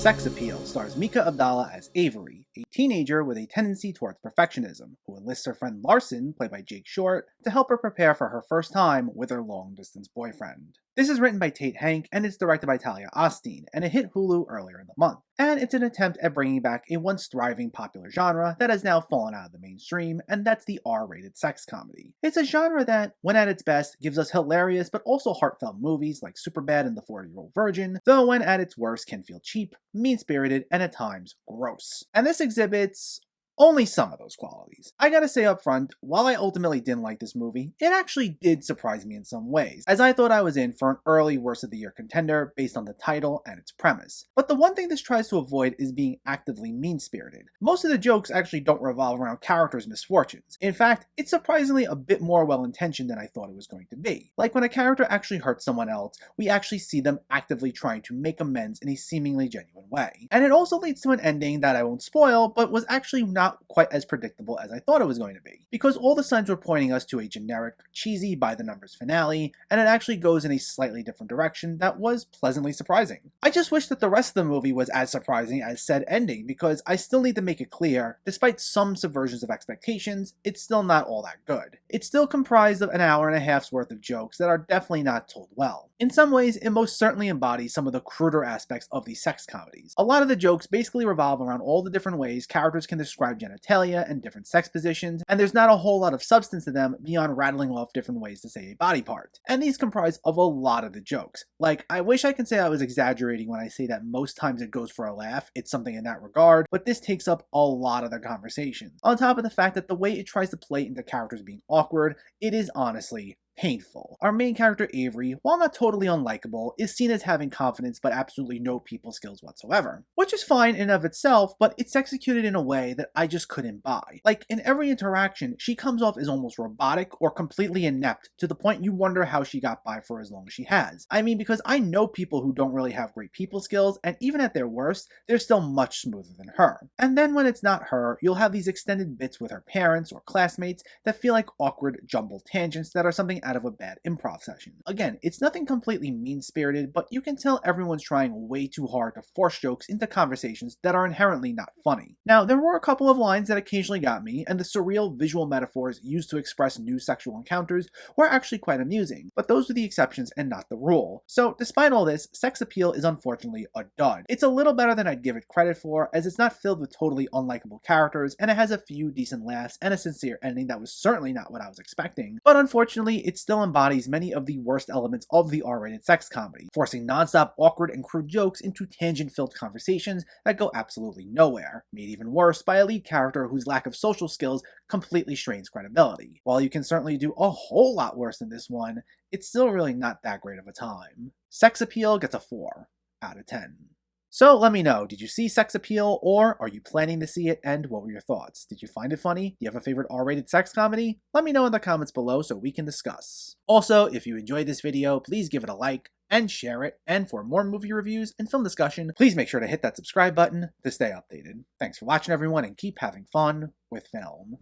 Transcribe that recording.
Sex Appeal stars Mika Abdalla as Avery, a teenager with a tendency towards perfectionism, who enlists her friend Larson, played by Jake Short, to help her prepare for her first time with her long-distance boyfriend. This is written by Tate Hank and it's directed by Talia Osteen, and it hit Hulu earlier in the month. And it's an attempt at bringing back a once thriving popular genre that has now fallen out of the mainstream, and that's the R-rated sex comedy. It's a genre that, when at its best, gives us hilarious but also heartfelt movies like Superbad and The 40-Year-Old Virgin, though when at its worst can feel cheap, mean-spirited, and at times gross. And this exhibits only some of those qualities. I gotta say up front, while I ultimately didn't like this movie, it actually did surprise me in some ways, as I thought I was in for an early worst of the year contender based on the title and its premise. But the one thing this tries to avoid is being actively mean-spirited. Most of the jokes actually don't revolve around characters' misfortunes. In fact, it's surprisingly a bit more well-intentioned than I thought it was going to be. Like when a character actually hurts someone else, we actually see them actively trying to make amends in a seemingly genuine way. And it also leads to an ending that I won't spoil, but was actually not quite as predictable as I thought it was going to be, because all the signs were pointing us to a generic, cheesy by-the-numbers finale, and it actually goes in a slightly different direction that was pleasantly surprising. I just wish that the rest of the movie was as surprising as said ending, because I still need to make it clear, despite some subversions of expectations, it's still not all that good. It's still comprised of an hour and a half's worth of jokes that are definitely not told well. In some ways, it most certainly embodies some of the cruder aspects of these sex comedies. A lot of the jokes basically revolve around all the different ways characters can describe genitalia and different sex positions, and there's not a whole lot of substance to them beyond rattling off different ways to say a body part. And these comprise of a lot of the jokes. Like, I wish I could say I was exaggerating when I say that most times it goes for a laugh, it's something in that regard, but this takes up a lot of the conversation. On top of the fact that the way it tries to play into characters being awkward, it is honestly painful. Our main character Avery, while not totally unlikable, is seen as having confidence but absolutely no people skills whatsoever. Which is fine in and of itself, but it's executed in a way that I just couldn't buy. Like, in every interaction, she comes off as almost robotic or completely inept to the point you wonder how she got by for as long as she has. I mean, because I know people who don't really have great people skills, and even at their worst, they're still much smoother than her. And then when it's not her, you'll have these extended bits with her parents or classmates that feel like awkward, jumbled tangents that are something out of a bad improv session. Again, it's nothing completely mean-spirited, but you can tell everyone's trying way too hard to force jokes into conversations that are inherently not funny. Now, there were a couple of lines that occasionally got me, and the surreal visual metaphors used to express new sexual encounters were actually quite amusing, but those were the exceptions and not the rule. So, despite all this, Sex Appeal is unfortunately a dud. It's a little better than I'd give it credit for, as it's not filled with totally unlikable characters, and it has a few decent laughs and a sincere ending that was certainly not what I was expecting, but unfortunately, it still embodies many of the worst elements of the R-rated sex comedy, forcing non-stop awkward and crude jokes into tangent-filled conversations that go absolutely nowhere, made even worse by a lead character whose lack of social skills completely strains credibility. While you can certainly do a whole lot worse than this one, it's still really not that great of a time. Sex Appeal gets a 4 out of 10. So let me know, did you see Sex Appeal, or are you planning to see it, and what were your thoughts? Did you find it funny? Do you have a favorite R-rated sex comedy? Let me know in the comments below so we can discuss. Also, if you enjoyed this video, please give it a like and share it, and for more movie reviews and film discussion, please make sure to hit that subscribe button to stay updated. Thanks for watching everyone, and keep having fun with film.